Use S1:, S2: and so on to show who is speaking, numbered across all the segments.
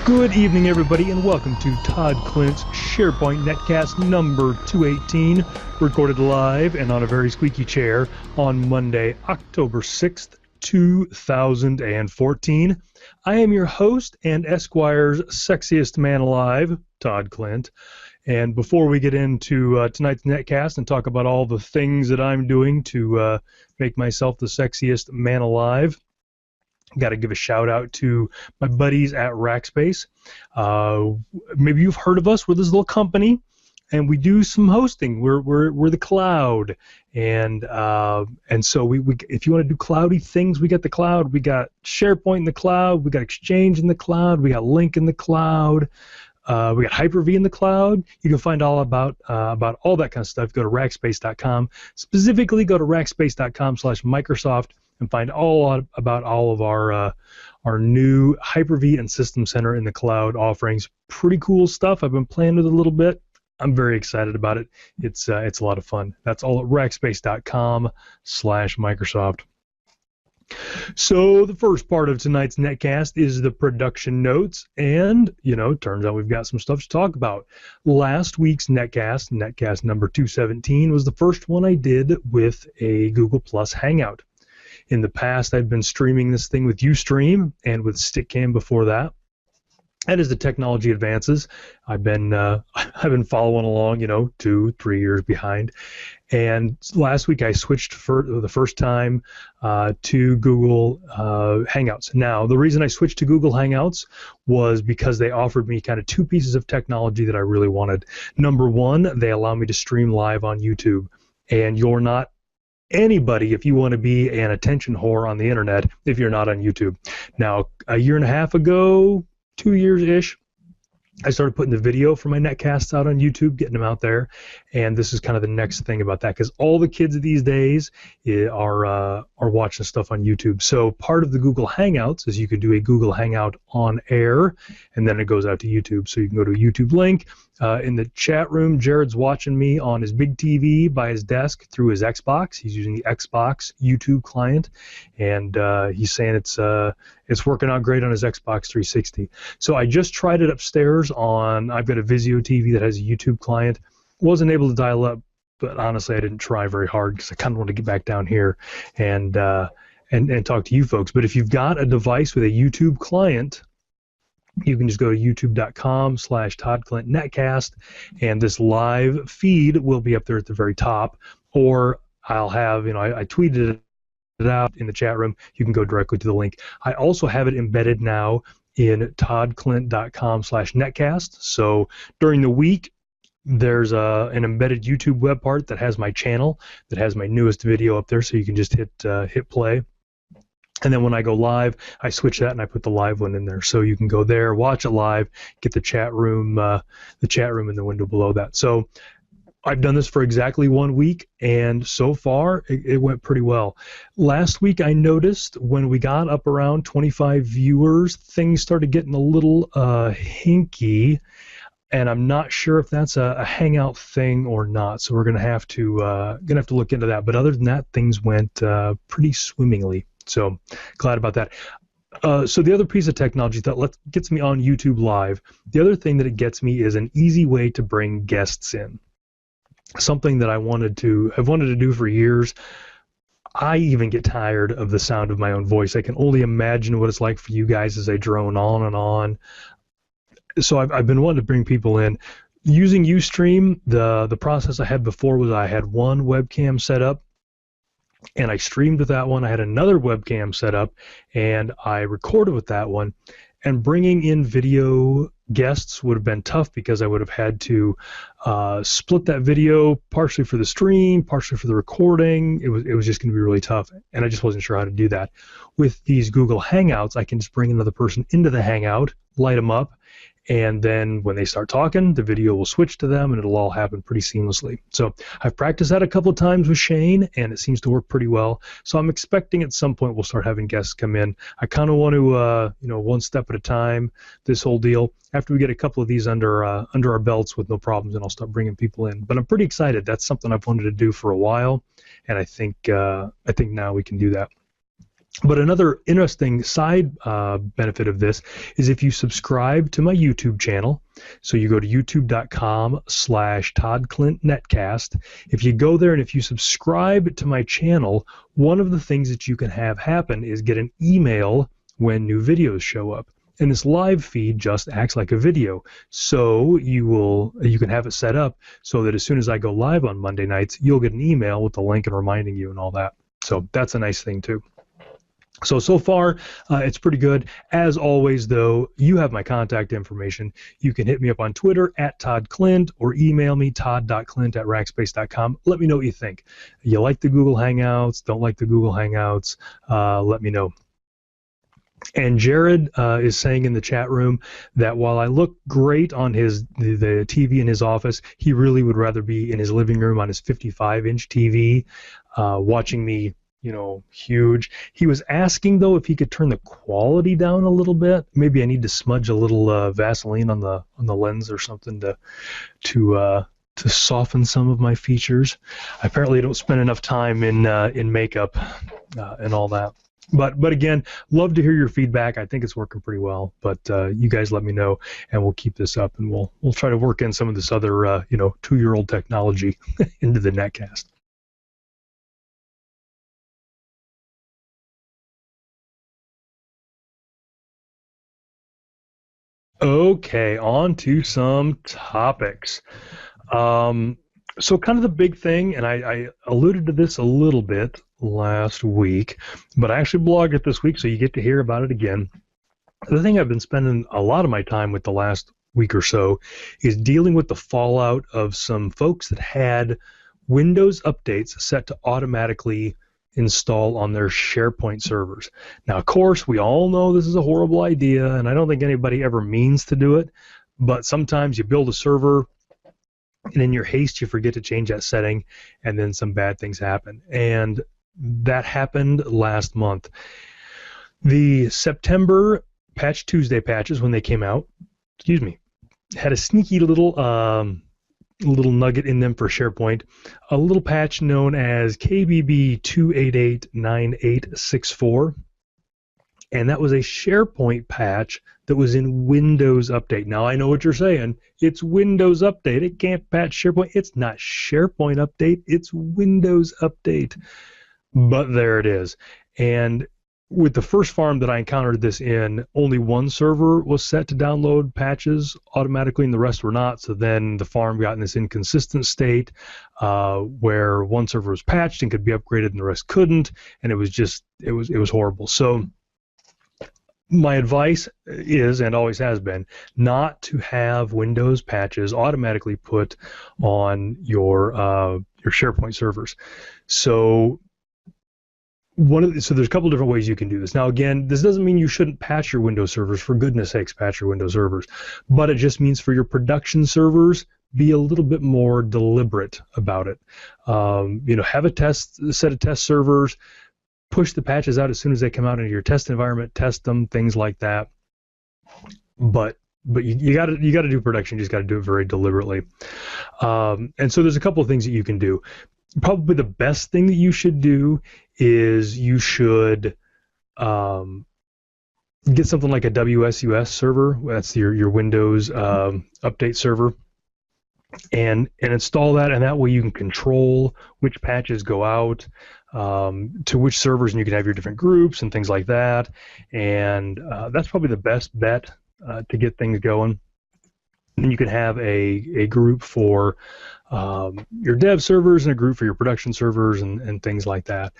S1: Good evening, everybody, and welcome to Todd Klindt's SharePoint Netcast number 218, recorded live and on a very squeaky chair on Monday, October 6th, 2014. I am your host and Esquire's sexiest man alive, Todd Klindt. And before we get into tonight's Netcast and talk about all the things that I'm doing to make myself the sexiest man alive, got to give a shout out to my buddies at Rackspace. Maybe you've heard of us. We're this little company, and we do some hosting. We're the cloud, and so we if you want to do cloudy things, we got the cloud. We got SharePoint in the cloud. We got Exchange in the cloud. We got Link in the cloud. We got Hyper-V in the cloud. You can find all about all that kind of stuff. Go to Rackspace.com. Specifically, go to Rackspace.com/Microsoft. and find about all of our new Hyper-V and System Center in the cloud offerings. Pretty cool stuff. I've been playing with it a little bit. I'm very excited about it. It's a lot of fun. That's all at Rackspace.com/Microsoft. So the first part of tonight's Netcast is the production notes, and turns out we've got some stuff to talk about. Last week's Netcast number 217, was the first one I did with a Google Plus Hangout. In the past, I'd been streaming this thing with Ustream and with Stickcam before that. And as the technology advances, I've been following along, 2-3 years behind. And last week I switched for the first time to Google Hangouts. Now, the reason I switched to Google Hangouts was because they offered me kind of two pieces of technology that I really wanted. Number one, they allow me to stream live on YouTube, and you're not anybody if you want to be an attention whore on the internet if you're not on YouTube. Now, a year and a half ago, 2 years-ish, I started putting the video for my netcasts out on YouTube, getting them out there, and this is kind of the next thing about that, because all the kids these days are watching stuff on YouTube. So part of the Google Hangouts is you can do a Google Hangout on air, and then it goes out to YouTube. So you can go to a YouTube link. In the chat room, Jared's watching me on his big TV by his desk through his Xbox. He's using the Xbox YouTube client, and he's saying it's working out great on his Xbox 360. So I just tried it upstairs I've got a Vizio TV that has a YouTube client. Wasn't able to dial up, but honestly, I didn't try very hard because I kind of want to get back down here and talk to you folks. But if you've got a device with a YouTube client, you can just go to youtube.com/ToddKlintNetcast, and this live feed will be up there at the very top. Or I'll have, I tweeted it out in the chat room. You can go directly to the link. I also have it embedded now in toddklint.com/netcast. So during the week, there's an embedded YouTube web part that has my channel, that has my newest video up there, so you can just hit play. And then when I go live, I switch that and I put the live one in there. So you can go there, watch it live, get the chat room in the window below that. So I've done this for exactly 1 week, and so far it went pretty well. Last week I noticed when we got up around 25 viewers, things started getting a little hinky, and I'm not sure if that's a Hangout thing or not. So we're gonna have to look into that. But other than that, things went pretty swimmingly. So glad about that. So the other piece of technology that gets me on YouTube Live, the other thing that it gets me is an easy way to bring guests in. Something that I've wanted to do for years. I even get tired of the sound of my own voice. I can only imagine what it's like for you guys as I drone on and on. So I've been wanting to bring people in. Using Ustream, the process I had before was I had one webcam set up, and I streamed with that one. I had another webcam set up, and I recorded with that one. And bringing in video guests would have been tough because I would have had to split that video partially for the stream, partially for the recording. It was just going to be really tough, and I just wasn't sure how to do that. With these Google Hangouts, I can just bring another person into the Hangout, light them up, and then when they start talking, the video will switch to them, and it'll all happen pretty seamlessly. So I've practiced that a couple of times with Shane, and it seems to work pretty well. So I'm expecting at some point we'll start having guests come in. I kind of want to, one step at a time, this whole deal. After we get a couple of these under our belts with no problems, then I'll start bringing people in. But I'm pretty excited. That's something I've wanted to do for a while, and I think now we can do that. But another interesting side benefit of this is if you subscribe to my YouTube channel, so you go to youtube.com/Todd Klindt Netcast. If you go there and if you subscribe to my channel, one of the things that you can have happen is get an email when new videos show up. And this live feed just acts like a video. So you can have it set up so that as soon as I go live on Monday nights, you'll get an email with the link and reminding you and all that. So that's a nice thing too. So far, it's pretty good. As always, though, you have my contact information. You can hit me up on Twitter @Todd Klindt or email me todd.klindt@rackspace.com. Let me know what you think. You like the Google Hangouts? Don't like the Google Hangouts? Let me know. And Jared is saying in the chat room that while I look great on the TV in his office, he really would rather be in his living room on his 55-inch TV watching me, huge. He was asking, though, if he could turn the quality down a little bit. Maybe I need to smudge a little Vaseline on the lens or something to soften some of my features. I apparently don't spend enough time in makeup and all that. But again, love to hear your feedback. I think it's working pretty well. But you guys let me know, and we'll keep this up, and we'll try to work in some of this other 2-year-old technology into the Netcast. Okay, on to some topics. So kind of the big thing, and I alluded to this a little bit last week, but I actually blogged it this week, so you get to hear about it again. The thing I've been spending a lot of my time with the last week or so is dealing with the fallout of some folks that had Windows updates set to automatically install on their SharePoint servers. Now, of course, we all know this is a horrible idea, and I don't think anybody ever means to do it, but sometimes you build a server, and in your haste, you forget to change that setting, and then some bad things happen. And that happened last month. The September Patch Tuesday patches, when they came out, had a sneaky little nugget in them for SharePoint, a little patch known as KBB 2889864, and that was a SharePoint patch that was in Windows Update. Now, I know what you're saying. It's Windows Update. It can't patch SharePoint. It's not SharePoint Update. It's Windows Update. But there it is. And with the first farm that I encountered this in, only one server was set to download patches automatically and the rest were not. So then the farm got in this inconsistent state where one server was patched and could be upgraded and the rest couldn't. And it was horrible. So my advice is, and always has been, not to have Windows patches automatically put on your SharePoint servers. So there's a couple different ways you can do this. Now, again, this doesn't mean you shouldn't patch your Windows servers. For goodness sakes, patch your Windows servers. But it just means for your production servers, be a little bit more deliberate about it. Have a set of test servers. Push the patches out as soon as they come out into your test environment. Test them, things like that. But you got to do production. You just got to do it very deliberately. And so there's a couple of things that you can do. Probably the best thing that you should do is you should get something like a WSUS server. That's your Windows update server, and install that, and that way you can control which patches go out to which servers, and you can have your different groups and things like that. And that's probably the best bet to get things going. And you can have a group for your dev servers and a group for your production servers and things like that.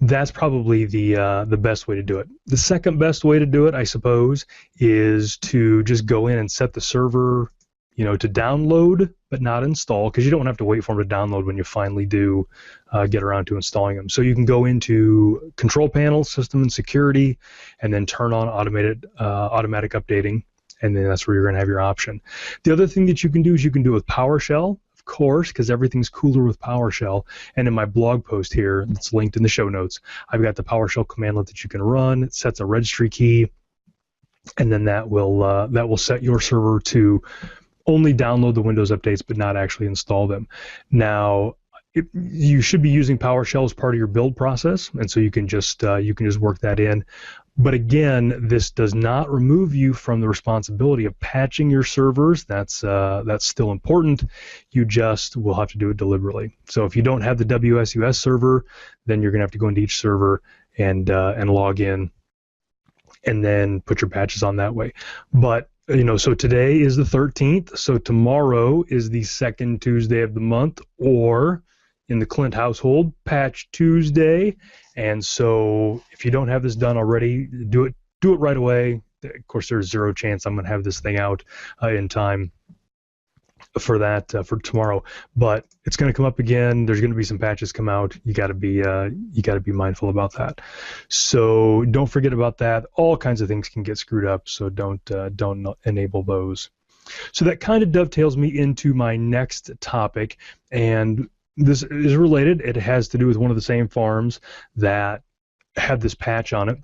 S1: That's probably the best way to do it. The second best way to do it, I suppose, is to just go in and set the server, to download but not install, because you don't have to wait for them to download when you finally do get around to installing them. So you can go into Control Panel, System and Security, and then turn on automatic updating. And then that's where you're going to have your option. The other thing that you can do is you can do it with PowerShell, of course, because everything's cooler with PowerShell. And in my blog post here, it's linked in the show notes, I've got the PowerShell commandlet that you can run. It sets a registry key, and then that will set your server to only download the Windows updates but not actually install them. Now, you should be using PowerShell as part of your build process, and so you can just work that in. But again, this does not remove you from the responsibility of patching your servers. That's still important. You just will have to do it deliberately. So if you don't have the WSUS server, then you're going to have to go into each server and log in, and then put your patches on that way. But so today is the 13th. So tomorrow is the second Tuesday of the month, or in the Klindt household, Patch Tuesday. And so if you don't have this done already, do it right away. Of course, there's zero chance I'm going to have this thing out in time for that for tomorrow, but it's going to come up again. There's going to be some patches come out. You got to be mindful about that. So don't forget about that. All kinds of things can get screwed up, so don't enable those. So that kind of dovetails me into my next topic, and this is related. It has to do with one of the same farms that had this patch on it.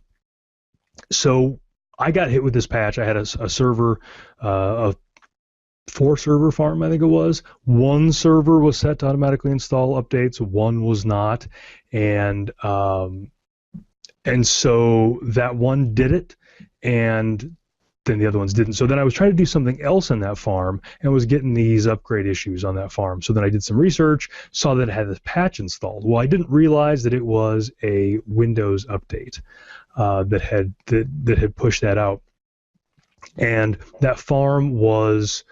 S1: So I got hit with this patch. I had a server, a 4-server farm, I think it was. One server was set to automatically install updates, one was not, and so that one did it, and then the other ones didn't. So then I was trying to do something else in that farm and was getting these upgrade issues on that farm. So then I did some research, saw that it had this patch installed. Well, I didn't realize that it was a Windows update that had pushed that out, and that farm was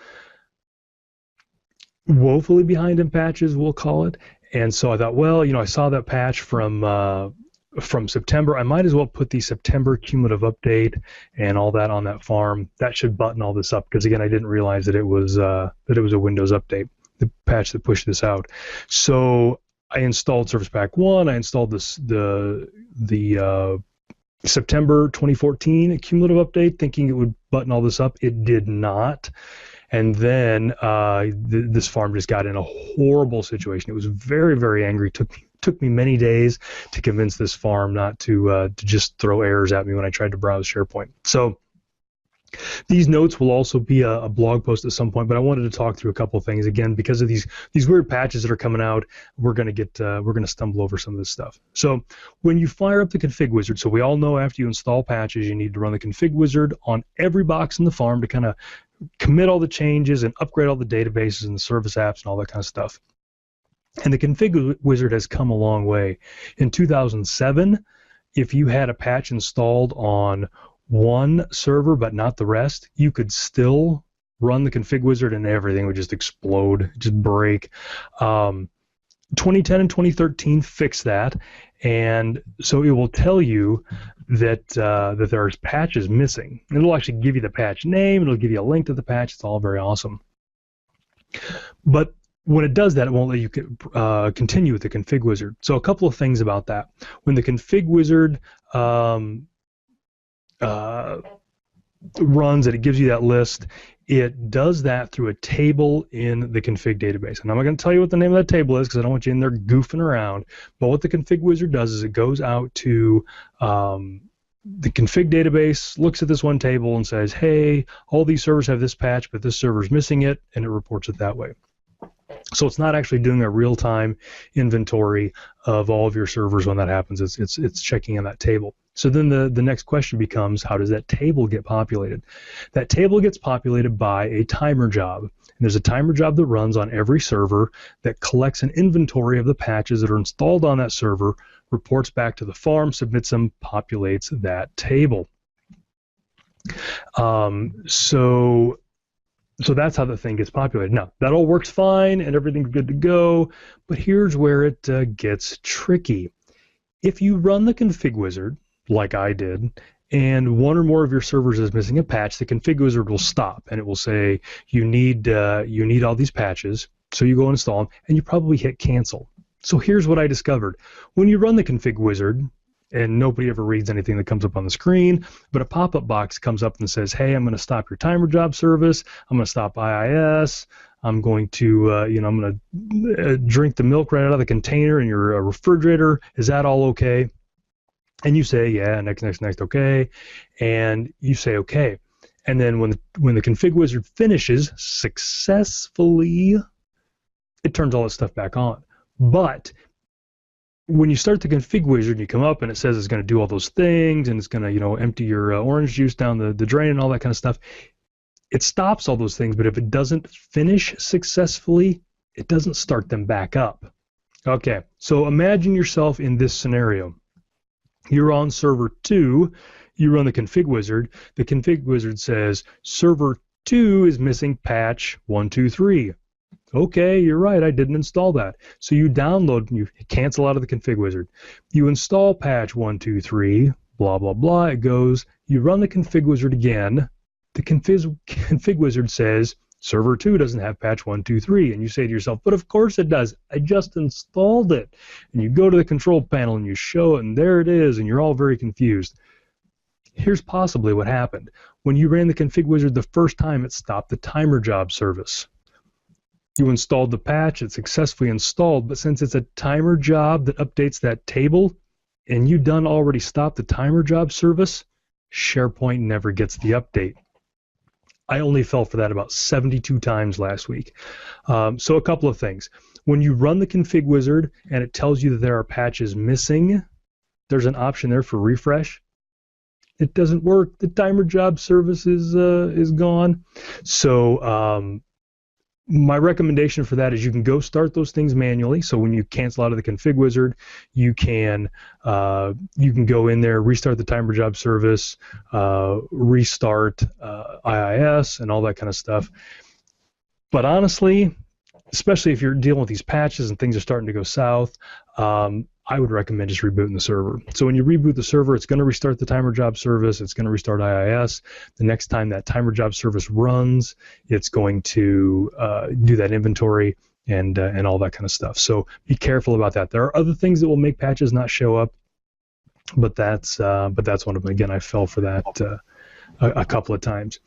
S1: woefully behind in patches, we'll call it. And so I thought, well, I saw that patch from September. I might as well put the September cumulative update and all that on that farm. That should button all this up, because again, I didn't realize that it was a Windows update, the patch that pushed this out. So I installed Service Pack 1. I installed the September 2014 cumulative update, thinking it would button all this up. It did not. And then this farm just got in a horrible situation. It was very, very angry. Took me many days to convince this farm not to just throw errors at me when I tried to browse SharePoint. So these notes will also be a blog post at some point, but I wanted to talk through a couple of things again because of these weird patches that are coming out. We're gonna stumble over some of this stuff. So when you fire up the config wizard, so we all know after you install patches, you need to run the config wizard on every box in the farm to kind of commit all the changes and upgrade all the databases and the service apps and all that kind of stuff. And the config wizard has come a long way. In 2007, if you had a patch installed on one server but not the rest, you could still run the config wizard and everything would just explode, just break. 2010 and 2013 fixed that, and so it will tell you that that there's patches missing. And it'll actually give you the patch name, it'll give you a link to the patch. It's all very awesome. But when it does that, it won't let you continue with the config wizard. So a couple of things about that. When the config wizard runs it, it gives you that list. It does that through a table in the config database. And I'm not going to tell you what the name of that table is because I don't want you in there goofing around. But what the config wizard does is it goes out to the config database, looks at this one table and says, hey, all these servers have this patch, but this server's missing it, and it reports it that way. So it's not actually doing a real-time inventory of all of your servers when that happens. It's checking in that table. So then the next question becomes, how does that table get populated? That table gets populated by a timer job. And there's a timer job that runs on every server that collects an inventory of the patches that are installed on that server, reports back to the farm, submits them, populates that table. So that's how the thing gets populated. Now, that all works fine and everything's good to go, but here's where it gets tricky. If you run the config wizard, like I did, and one or more of your servers is missing a patch, the config wizard will stop and it will say, you need all these patches, so you go install them, and you probably hit cancel. So here's what I discovered. When you run the config wizard, and nobody ever reads anything that comes up on the screen, but a pop-up box comes up and says, hey, I'm going to stop your timer job service, I'm going to stop IIS, I'm going to, I'm going to drink the milk right out of the container in your refrigerator, is that all okay? And you say, yeah, next, okay, and you say, okay. And then when the config wizard finishes successfully, it turns all that stuff back on. But when you start the config wizard, you come up and it says it's going to do all those things and it's going to, you know, empty your orange juice down the drain and all that kind of stuff. It stops all those things, but if it doesn't finish successfully, it doesn't start them back up. Okay, so imagine yourself in this scenario. You're on server 2, you run the config wizard. The config wizard says server 2 is missing patch 123. Okay, you're right, I didn't install that. So you download, you cancel out of the config wizard. You install patch 123, blah, blah, blah, it goes. You run the config wizard again. The config wizard says server 2 doesn't have patch 123. And you say to yourself, but of course it does. I just installed it. And you go to the control panel and you show it, and there it is, and you're all very confused. Here's possibly what happened. When you ran the config wizard the first time, it stopped the timer job service. You installed the patch, it's successfully installed, but since it's a timer job that updates that table, and you done already stopped the timer job service, SharePoint never gets the update. I only fell for that about 72 times last week. So a couple of things. When you run the config wizard and it tells you that there are patches missing, there's an option there for refresh. It doesn't work. The timer job service is gone. So my recommendation for that is you can go start those things manually. So when you cancel out of the config wizard, you can go in there, restart the timer job service, restart IIS, and all that kind of stuff. But honestly, especially if you're dealing with these patches and things are starting to go south, I would recommend just rebooting the server. So when you reboot the server, it's going to restart the timer job service. It's going to restart IIS. The next time that timer job service runs, it's going to do that inventory and all that kind of stuff. So be careful about that. There are other things that will make patches not show up, but that's one of them. Again, I fell for that a couple of times.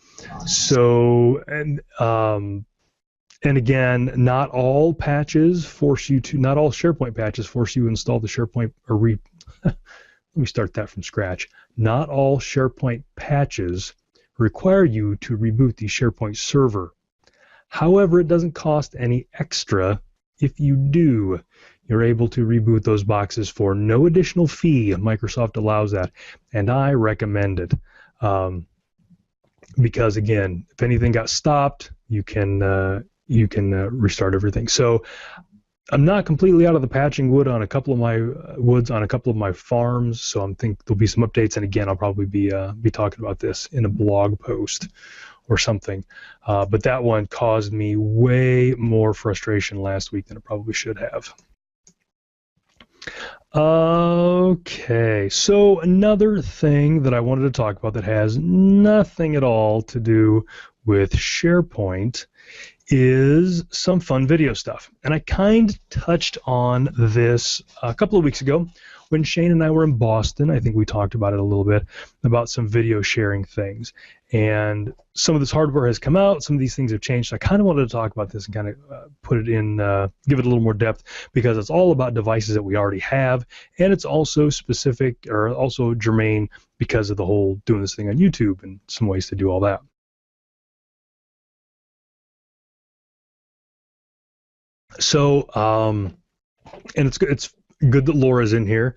S1: So and again, not all patches force you to, not all SharePoint patches force you to install the SharePoint, let me start that from scratch. Not all SharePoint patches require you to reboot the SharePoint server. However, it doesn't cost any extra if you do. You're able to reboot those boxes for no additional fee. Microsoft allows that, and I recommend it. Because again, if anything got stopped, you can restart everything. So I'm not completely out of the patching wood on a couple of my farms. So I think there'll be some updates, and again, I'll probably be talking about this in a blog post or something. But that one caused me way more frustration last week than it probably should have. Okay, so another thing that I wanted to talk about that has nothing at all to do with SharePoint is some fun video stuff. And I kind of touched on this a couple of weeks ago when Shane and I were in Boston. I think we talked about it a little bit, about some video sharing things. And some of this hardware has come out, some of these things have changed. So I kind of wanted to talk about this and kind of put it in, give it a little more depth, because it's all about devices that we already have, and it's also specific, or also germane, because of the whole doing this thing on YouTube and some ways to do all that. So, and it's good that Laura's in here,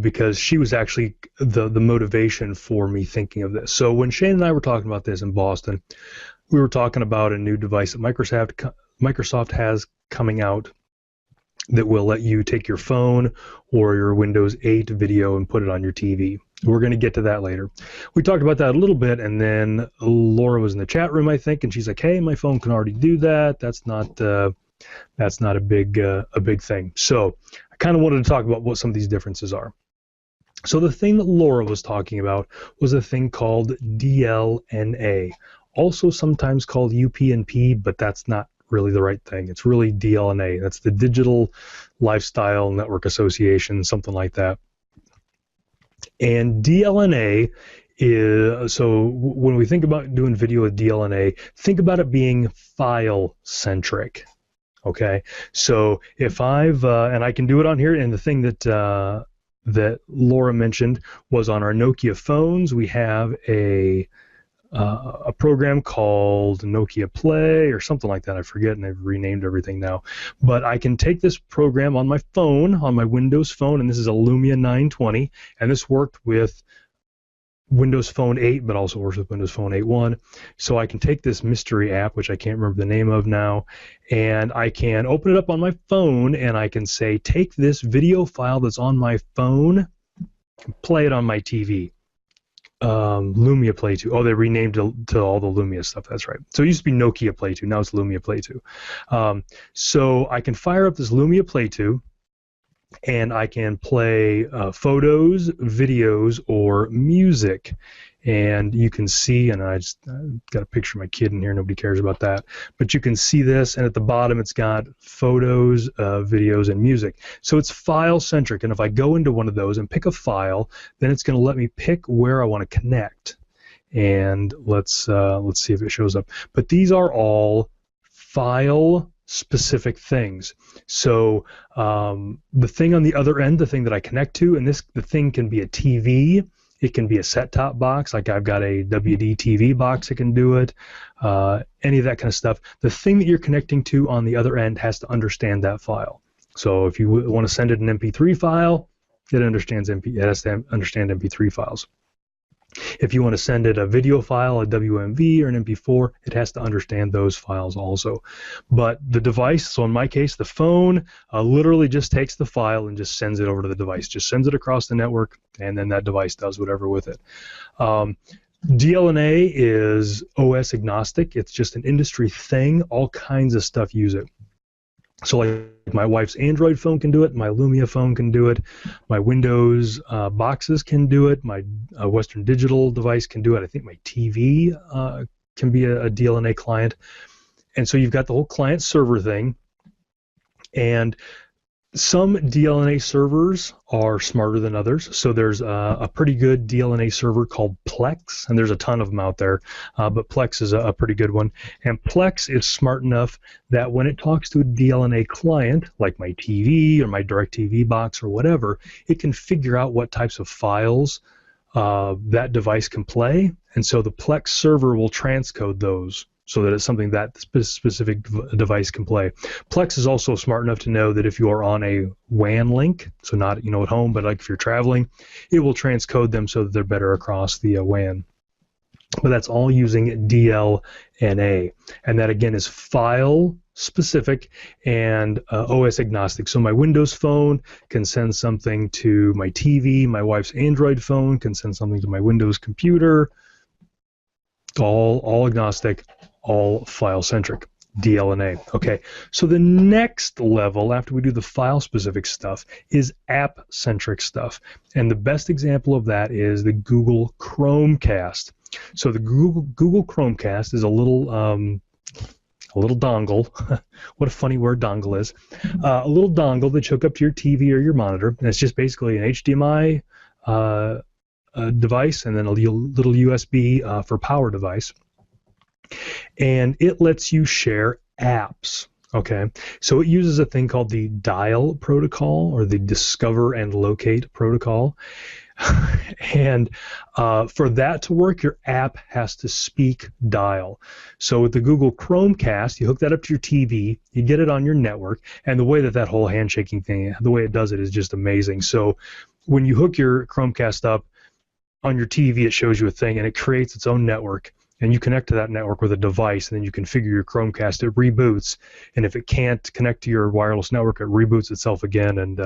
S1: because she was actually the motivation for me thinking of this. So when Shane and I were talking about this in Boston, we were talking about a new device that Microsoft has coming out that will let you take your phone or your Windows 8 video and put it on your TV. We're going to get to that later. We talked about that a little bit, and then Laura was in the chat room, I think, and she's like, "Hey, my phone can already do that. That's not a big thing." So I kind of wanted to talk about what some of these differences are. So the thing that Laura was talking about was a thing called DLNA, also sometimes called UPnP, but that's not really the right thing. It's really DLNA. That's the Digital Lifestyle Network Association, something like that. And DLNA is, so when we think about doing video with DLNA, think about it being file-centric. Okay, so if and I can do it on here, and the thing that that Laura mentioned was on our Nokia phones, we have a a program called Nokia Play or something like that. I forget, and they've renamed everything now. But I can take this program on my phone, on my Windows phone, and this is a Lumia 920, and this worked with Windows Phone 8, but also works with Windows Phone 8.1. So I can take this mystery app, which I can't remember the name of now, and I can open it up on my phone, and I can say, take this video file that's on my phone and play it on my TV. Lumia Play 2. Oh, they renamed it to all the Lumia stuff. That's right. So it used to be Nokia Play 2. Now it's Lumia Play 2. So I can fire up this Lumia Play 2, and I can play photos, videos, or music. And you can see, and I just got a picture of my kid in here. Nobody cares about that. But you can see this, and at the bottom it's got photos, videos, and music. So it's file-centric, and if I go into one of those and pick a file, then it's going to let me pick where I want to connect. And let's see if it shows up. But these are all file-specific things. So the thing on the other end, the thing that I connect to, and the thing can be a TV. It can be a set-top box, like I've got a WD TV box that can do it, any of that kind of stuff. The thing that you're connecting to on the other end has to understand that file. So if you want to send it an MP3 file, it has to understand MP3 files. If you want to send it a video file, a WMV or an MP4, it has to understand those files also. But the device, so in my case, the phone literally just takes the file and just sends it over to the device, just sends it across the network, and then that device does whatever with it. DLNA is OS agnostic. It's just an industry thing. All kinds of stuff use it. So like my wife's Android phone can do it, my Lumia phone can do it, my Windows boxes can do it, my Western Digital device can do it. I think my TV can be a DLNA client. And so you've got the whole client-server thing. And some DLNA servers are smarter than others. So there's a pretty good DLNA server called Plex, and there's a ton of them out there, but Plex is a pretty good one. And Plex is smart enough that when it talks to a DLNA client, like my TV or my DirecTV box or whatever, it can figure out what types of files that device can play, and so the Plex server will transcode those so that it's something that specific device can play. Plex is also smart enough to know that if you are on a WAN link, so not at home, but like if you're traveling, it will transcode them so that they're better across the WAN. But that's all using DLNA, and that again is file specific and OS agnostic. So my Windows phone can send something to my TV, my wife's Android phone can send something to my Windows computer. All agnostic, all file-centric, DLNA. Okay, so the next level after we do the file-specific stuff is app-centric stuff, and the best example of that is the Google Chromecast. So the Google Chromecast is a little dongle. What a funny word dongle is. A little dongle that you hook up to your TV or your monitor, and it's just basically an HDMI device and then a little USB for power device. And it lets you share apps. Okay, so it uses a thing called the dial protocol or the discover and locate protocol. And for that to work, your app has to speak dial. So with the Google Chromecast, you hook that up to your TV, you get it on your network, and the way that whole handshaking thing, the way it does it is just amazing. So when you hook your Chromecast up on your TV, it shows you a thing, and it creates its own network. And you connect to that network with a device, and then you configure your Chromecast. It reboots, and if it can't connect to your wireless network, it reboots itself again and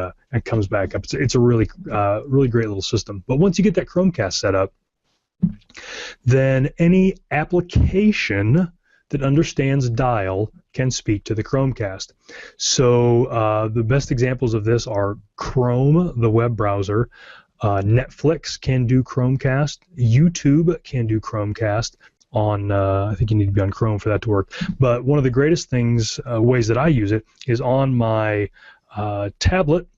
S1: comes back up. It's a really great little system. But once you get that Chromecast set up, then any application that understands dial can speak to the Chromecast. So the best examples of this are Chrome, the web browser. Netflix can do Chromecast. YouTube can do Chromecast. I think you need to be on Chrome for that to work. But one of the greatest ways that I use it is on my tablet.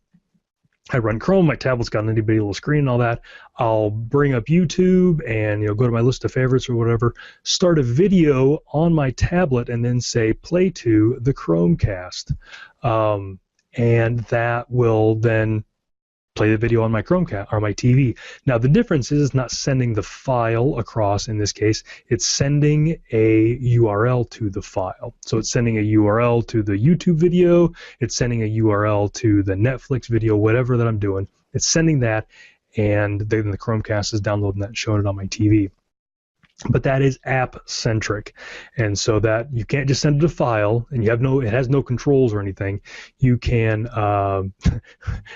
S1: I run Chrome. My tablet's got an itty bitty little screen and all that. I'll bring up YouTube and go to my list of favorites or whatever. Start a video on my tablet and then say play to the Chromecast, and that will then play the video on my Chromecast or my TV. Now the difference is not sending the file across in this case, it's sending a URL to the file. So it's sending a URL to the YouTube video, it's sending a URL to the Netflix video, whatever that I'm doing. It's sending that, and then the Chromecast is downloading that and showing it on my TV. But that is app-centric, and so that you can't just send it a file, and it has no controls or anything. You can,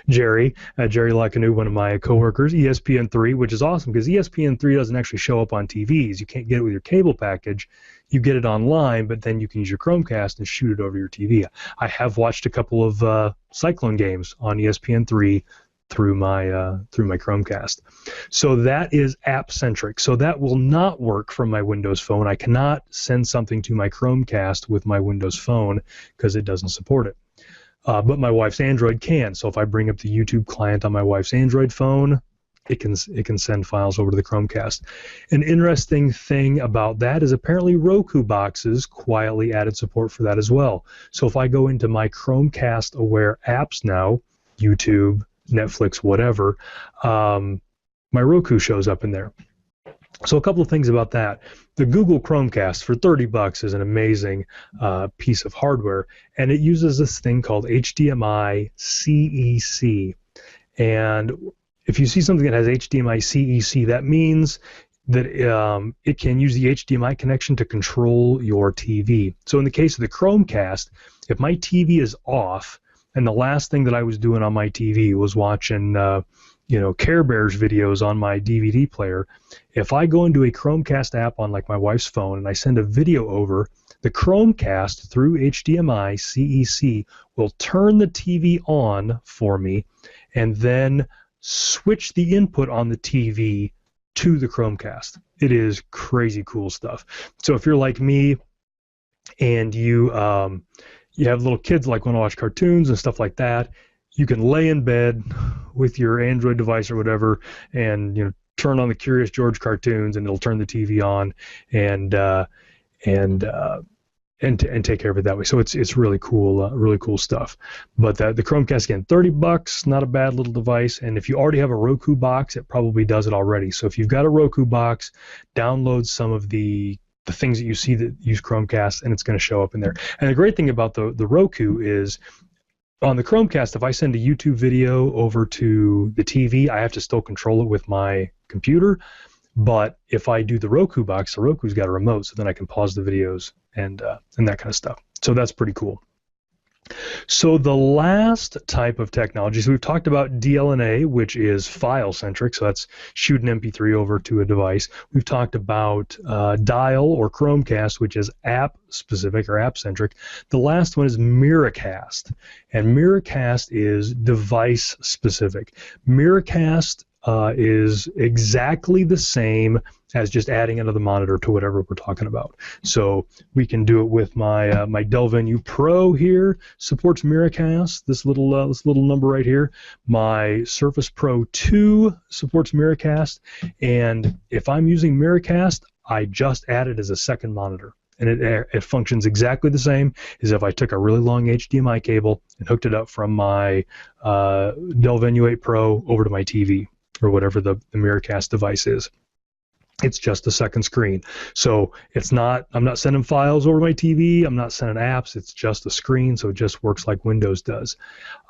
S1: Jerry Lacanu, one of my coworkers, ESPN3, which is awesome because ESPN3 doesn't actually show up on TVs. You can't get it with your cable package. You get it online, but then you can use your Chromecast and shoot it over your TV. I have watched a couple of Cyclone games on ESPN3 through my Chromecast. So that is app-centric. So that will not work from my Windows phone. I cannot send something to my Chromecast with my Windows phone because it doesn't support it. But my wife's Android can. So if I bring up the YouTube client on my wife's Android phone, it can send files over to the Chromecast. An interesting thing about that is apparently Roku boxes quietly added support for that as well. So if I go into my Chromecast aware apps now, YouTube, Netflix, whatever, my Roku shows up in there. So a couple of things about that. The Google Chromecast for $30 is an amazing piece of hardware, and it uses this thing called HDMI CEC. And if you see something that has HDMI CEC, that means that it can use the HDMI connection to control your TV. So in the case of the Chromecast, if my TV is off, and the last thing that I was doing on my TV was watching, Care Bears videos on my DVD player. If I go into a Chromecast app on like my wife's phone and I send a video over, the Chromecast through HDMI CEC will turn the TV on for me and then switch the input on the TV to the Chromecast. It is crazy cool stuff. So if you're like me and you have little kids like want to watch cartoons and stuff like that, you can lay in bed with your Android device or whatever and turn on the Curious George cartoons and it'll turn the TV on and take care of it that way. So it's really cool stuff. But the Chromecast, again, $30, not a bad little device. And if you already have a Roku box, it probably does it already. So if you've got a Roku box, download some of the things that you see that use Chromecast, and it's going to show up in there. And the great thing about the Roku is on the Chromecast, if I send a YouTube video over to the TV, I have to still control it with my computer. But if I do the Roku box, the Roku's got a remote, so then I can pause the videos and that kind of stuff. So that's pretty cool. So the last type of technology, so we've talked about DLNA, which is file-centric, so that's shoot an MP3 over to a device. We've talked about Dial or Chromecast, which is app-specific or app-centric. The last one is Miracast, and Miracast is device-specific. Miracast is exactly the same as just adding another monitor to whatever we're talking about. So we can do it with my my Dell Venue Pro here, supports Miracast, this little number right here. My Surface Pro 2 supports Miracast, and if I'm using Miracast, I just add it as a second monitor. And it functions exactly the same as if I took a really long HDMI cable and hooked it up from my Dell Venue 8 Pro over to my TV or whatever the Miracast device is. It's just a second screen. So I'm not sending files over my TV, I'm not sending apps, it's just a screen, so it just works like Windows does.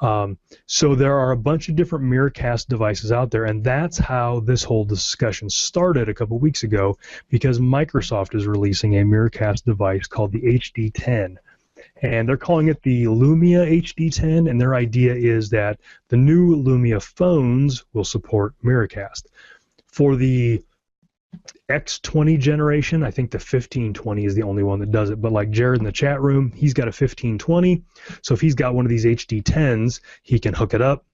S1: So there are a bunch of different Miracast devices out there, and that's how this whole discussion started a couple weeks ago, because Microsoft is releasing a Miracast device called the HD10. And they're calling it the Lumia HD10, and their idea is that the new Lumia phones will support Miracast. For the X20 generation, I think the 1520 is the only one that does it, but like Jared in the chat room, he's got a 1520, so if he's got one of these HD10s, he can hook up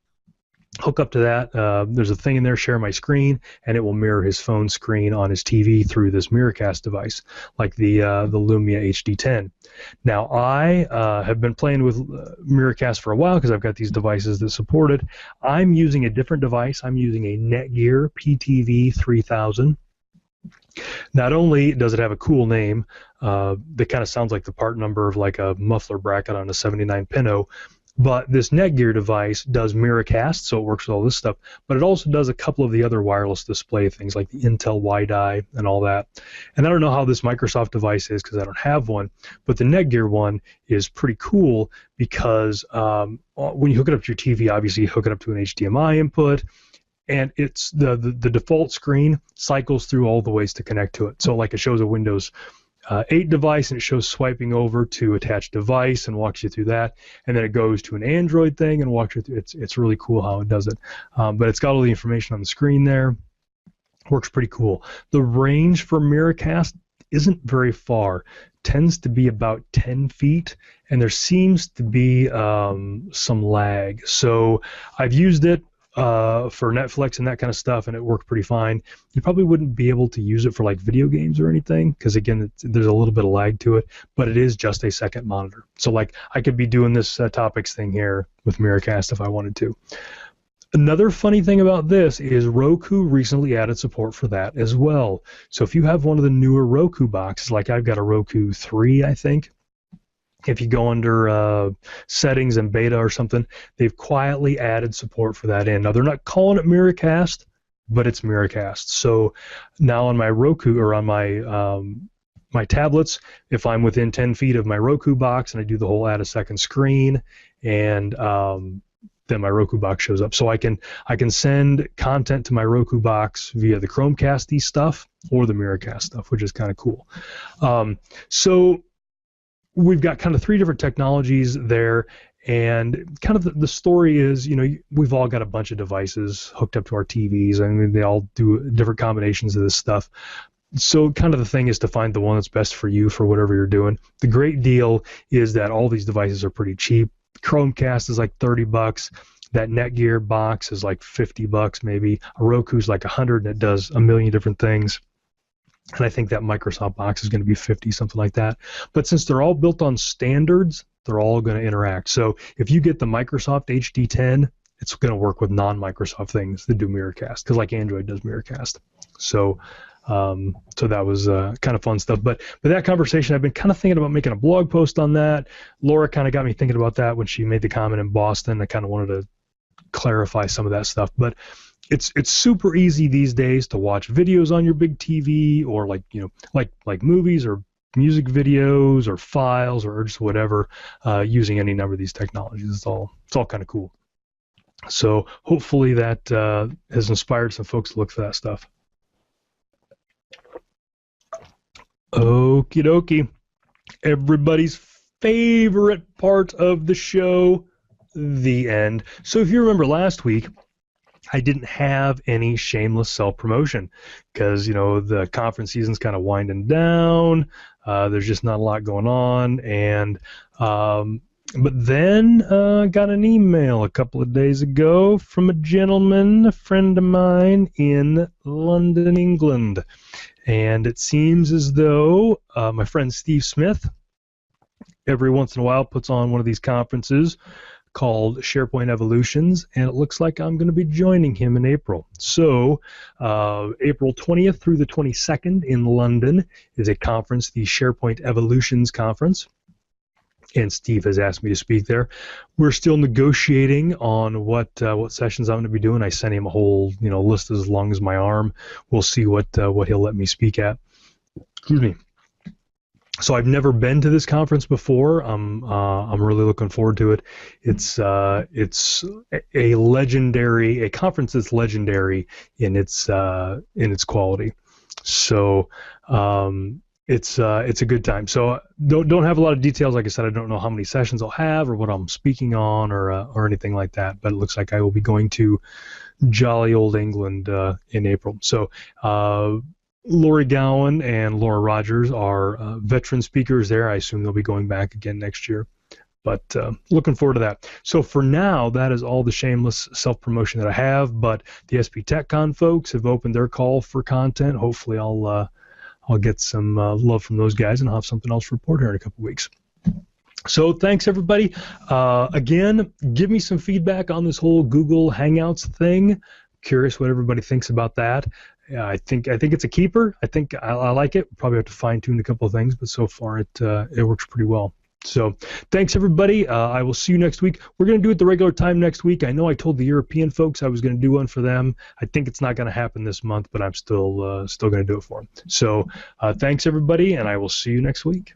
S1: to that. There's a thing in there, share my screen, and it will mirror his phone screen on his TV through this Miracast device, like the Lumia HD10. Now, I have been playing with Miracast for a while because I've got these devices that support it. I'm using a different device. I'm using a Netgear PTV 3000. Not only does it have a cool name that kind of sounds like the part number of like a muffler bracket on a 79 Pinto, But this Netgear device does Miracast, so it works with all this stuff, but it also does a couple of the other wireless display things like the Intel WiDi and all that. And I don't know how this Microsoft device is because I don't have one, but the Netgear one is pretty cool because when you hook it up to your TV, obviously you hook it up to an HDMI input, and it's the default screen cycles through all the ways to connect to it. So like it shows a Windows 8 device, and it shows swiping over to attach device and walks you through that, and then it goes to an Android thing and walks you through. It's really cool how it does it, but it's got all the information on the screen there. Works pretty cool. The range for Miracast isn't very far, tends to be about 10 feet, and there seems to be some lag. So I've used it for Netflix and that kind of stuff, and it worked pretty fine. You probably wouldn't be able to use it for like video games or anything because again, there's a little bit of lag to it, but it is just a second monitor. So like I could be doing this topics thing here with Miracast if I wanted to. Another funny thing about this is Roku recently added support for that as well. So if you have one of the newer Roku boxes, like I've got a Roku 3, I think, if you go under settings and beta or something, they've quietly added support for that in. Now, they're not calling it Miracast, but it's Miracast. So now on my Roku or on my my tablets, if I'm within 10 feet of my Roku box and I do the whole add a second screen, and then my Roku box shows up. So I can send content to my Roku box via the Chromecast stuff or the Miracast stuff, which is kind of cool. So we've got kind of three different technologies there, and kind of the story is, you know, we've all got a bunch of devices hooked up to our TVs. I mean, they all do different combinations of this stuff. So kind of the thing is to find the one that's best for you for whatever you're doing. The great deal is that all these devices are pretty cheap. Chromecast is like $30. That Netgear box is like $50 maybe. A Roku's like $100, and it does a million different things. And I think that Microsoft box is going to be $50, something like that. But since they're all built on standards, they're all going to interact. So if you get the Microsoft HD10, it's going to work with non-Microsoft things that do Miracast, because like Android does Miracast. So so that was kind of fun stuff. But that conversation, I've been kind of thinking about making a blog post on that. Laura kind of got me thinking about that when she made the comment in Boston. I kind of wanted to clarify some of that stuff. But it's super easy these days to watch videos on your big TV, or like, you know, like movies or music videos or files or just whatever, using any number of these technologies. It's all kind of cool. So hopefully that has inspired some folks to look for that stuff. Okie dokie. Everybody's favorite part of the show, the end. So if you remember last week, I didn't have any shameless self-promotion because, you know, the conference season's kind of winding down. There's just not a lot going on. And but then got an email a couple of days ago from a gentleman, a friend of mine in London, England. And it seems as though my friend Steve Smith every once in a while puts on one of these conferences called SharePoint Evolutions, and it looks like I'm going to be joining him in April. So April 20th through the 22nd in London is a conference, the SharePoint Evolutions Conference, and Steve has asked me to speak there. We're still negotiating on what sessions I'm going to be doing. I sent him a whole, you know, list as long as my arm. We'll see what he'll let me speak at. Excuse me. So I've never been to this conference before. I'm really looking forward to it. It's a conference that's legendary in its quality. So it's a good time. So don't have a lot of details. Like I said, I don't know how many sessions I'll have or what I'm speaking on or anything like that. But it looks like I will be going to jolly old England in April. So Lori Gowan and Laura Rogers are veteran speakers there. I assume they'll be going back again next year. But looking forward to that. So for now, that is all the shameless self-promotion that I have. But the SP TechCon folks have opened their call for content. Hopefully I'll get some love from those guys, and I'll have something else to report here in a couple weeks. So thanks, everybody. Again, give me some feedback on this whole Google Hangouts thing. Curious what everybody thinks about that. I think it's a keeper. I think I like it. Probably have to fine-tune a couple of things, but so far it works pretty well. So thanks, everybody. I will see you next week. We're going to do it the regular time next week. I know I told the European folks I was going to do one for them. I think it's not going to happen this month, but I'm still going to do it for them. So thanks, everybody, and I will see you next week.